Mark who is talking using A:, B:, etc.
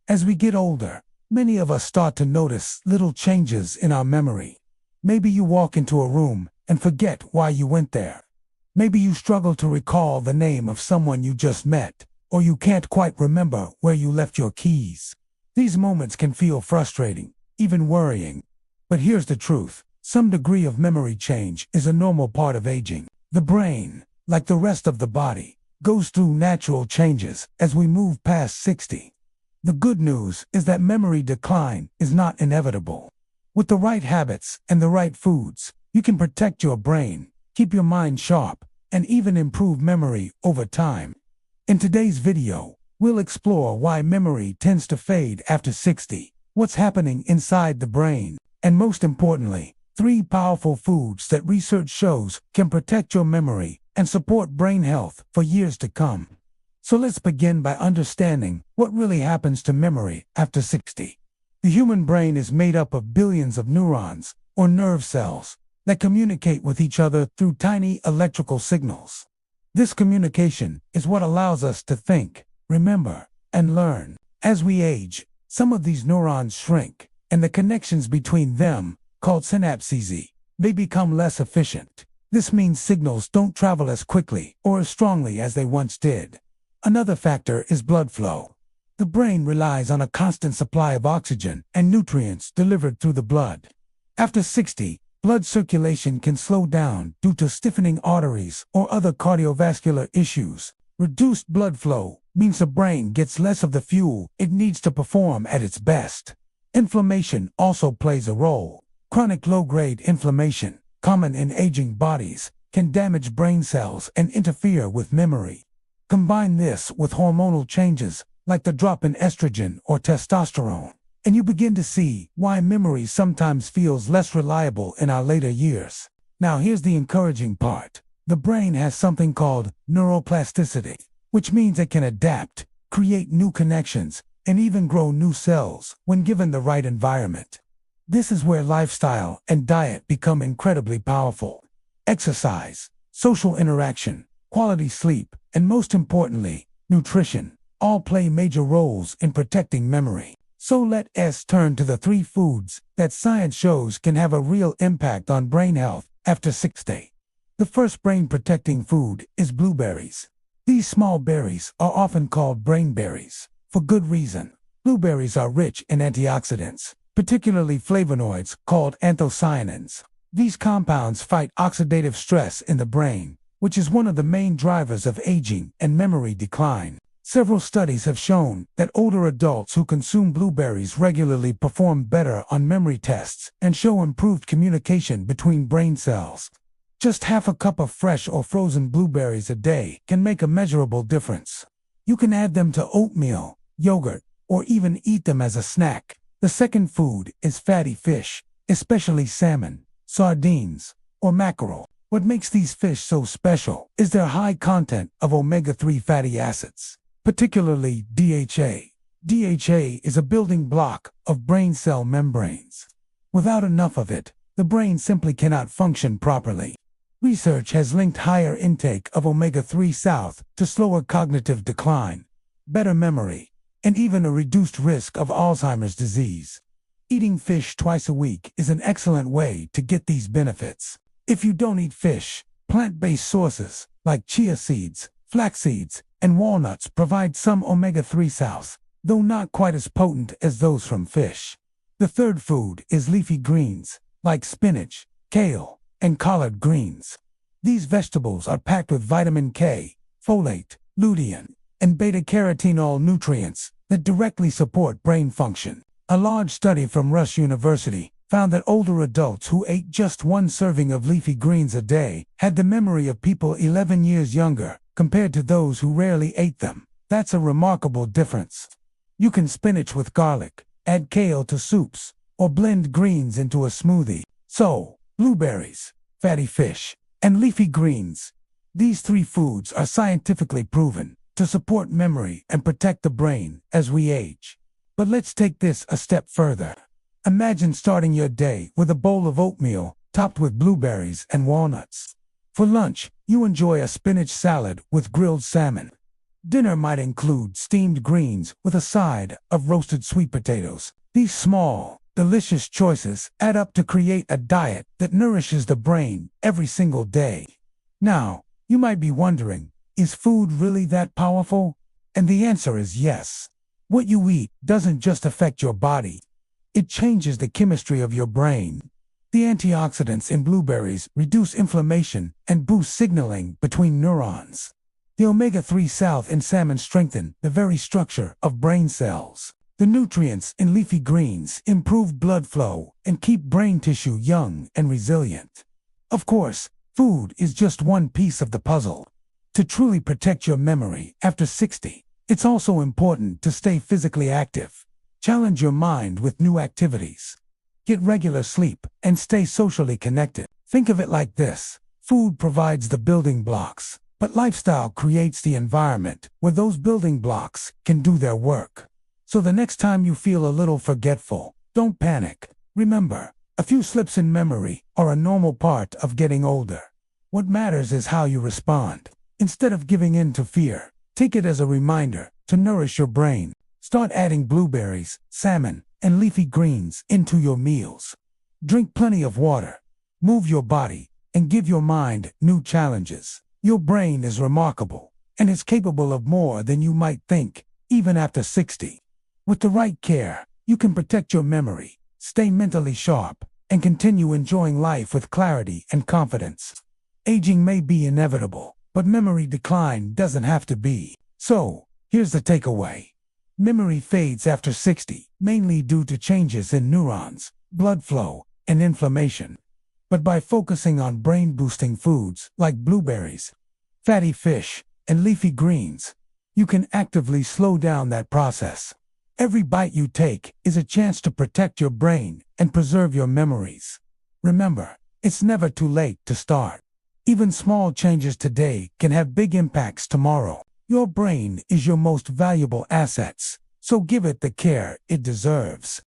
A: As we get older, many of us start to notice little changes in our memory. Maybe you walk into a room and forget why you went there. Maybe you struggle to recall the name of someone you just met, or you can't quite remember where you left your keys. These moments can feel frustrating, even worrying. But here's the truth. Some degree of memory change is a normal part of aging. The brain, like the rest of the body, goes through natural changes as we move past 60. The good news is that memory decline is not inevitable. With the right habits and the right foods, you can protect your brain, keep your mind sharp, and even improve memory over time. In today's video, we'll explore why memory tends to fade after 60, what's happening inside the brain, and most importantly, 3 powerful foods that research shows can protect your memory and support brain health for years to come. So let's begin by understanding what really happens to memory after 60. The human brain is made up of billions of neurons, or nerve cells, that communicate with each other through tiny electrical signals. This communication is what allows us to think, remember, and learn. As we age, some of these neurons shrink, and the connections between them, called synapses, they become less efficient. This means signals don't travel as quickly or as strongly as they once did. Another factor is blood flow. The brain relies on a constant supply of oxygen and nutrients delivered through the blood. After 60, blood circulation can slow down due to stiffening arteries or other cardiovascular issues. Reduced blood flow means the brain gets less of the fuel it needs to perform at its best. Inflammation also plays a role. Chronic low-grade inflammation, common in aging bodies, can damage brain cells and interfere with memory. Combine this with hormonal changes, like the drop in estrogen or testosterone, and you begin to see why memory sometimes feels less reliable in our later years. Now here's the encouraging part. The brain has something called neuroplasticity, which means it can adapt, create new connections, and even grow new cells when given the right environment. This is where lifestyle and diet become incredibly powerful. Exercise, social interaction, quality sleep, and most importantly, nutrition, all play major roles in protecting memory. So let's turn to the 3 foods that science shows can have a real impact on brain health after 60. The first brain-protecting food is blueberries. These small berries are often called brain berries, for good reason. Blueberries are rich in antioxidants, particularly flavonoids called anthocyanins. These compounds fight oxidative stress in the brain, which is one of the main drivers of aging and memory decline. Several studies have shown that older adults who consume blueberries regularly perform better on memory tests and show improved communication between brain cells. Just half a cup of fresh or frozen blueberries a day can make a measurable difference. You can add them to oatmeal, yogurt, or even eat them as a snack. The second food is fatty fish, especially salmon, sardines, or mackerel. What makes these fish so special is their high content of omega-3 fatty acids, particularly DHA. DHA is a building block of brain cell membranes. Without enough of it, the brain simply cannot function properly. Research has linked higher intake of omega-3 south to slower cognitive decline, better memory, and even a reduced risk of Alzheimer's disease. Eating fish twice a week is an excellent way to get these benefits. If you don't eat fish, plant-based sources like chia seeds, flax seeds, and walnuts provide some omega-3 south, though not quite as potent as those from fish. The third food is leafy greens, like spinach, kale, and collard greens. These vegetables are packed with vitamin K, folate, lutein, and beta-carotenol nutrients that directly support brain function. A large study from Rush University found that older adults who ate just 1 serving of leafy greens a day had the memory of people 11 years younger compared to those who rarely ate them. That's a remarkable difference. You can spinach with garlic, add kale to soups, or blend greens into a smoothie. So, blueberries, fatty fish, and leafy greens. These 3 foods are scientifically proven to support memory and protect the brain as we age. But let's take this a step further. Imagine starting your day with a bowl of oatmeal topped with blueberries and walnuts. For lunch, you enjoy a spinach salad with grilled salmon. Dinner might include steamed greens with a side of roasted sweet potatoes. These small, delicious choices add up to create a diet that nourishes the brain every single day. Now, you might be wondering, is food really that powerful? And the answer is yes. What you eat doesn't just affect your body. It changes the chemistry of your brain. The antioxidants in blueberries reduce inflammation and boost signaling between neurons. The omega-3 salt in salmon strengthen the very structure of brain cells. The nutrients in leafy greens improve blood flow and keep brain tissue young and resilient. Of course, food is just one piece of the puzzle. To truly protect your memory after 60, it's also important to stay physically active. Challenge your mind with new activities. Get regular sleep and stay socially connected. Think of it like this: food provides the building blocks, but lifestyle creates the environment where those building blocks can do their work. So the next time you feel a little forgetful, don't panic. Remember, a few slips in memory are a normal part of getting older. What matters is how you respond. Instead of giving in to fear, take it as a reminder to nourish your brain. Start adding blueberries, salmon, and leafy greens into your meals. Drink plenty of water. Move your body and give your mind new challenges. Your brain is remarkable, and it's capable of more than you might think, even after 60. With the right care, you can protect your memory, stay mentally sharp, and continue enjoying life with clarity and confidence. Aging may be inevitable, but memory decline doesn't have to be. So, here's the takeaway. Memory fades after 60, mainly due to changes in neurons, blood flow, and inflammation. But by focusing on brain-boosting foods like blueberries, fatty fish, and leafy greens, you can actively slow down that process. Every bite you take is a chance to protect your brain and preserve your memories. Remember, it's never too late to start. Even small changes today can have big impacts tomorrow. Your brain is your most valuable asset, so give it the care it deserves.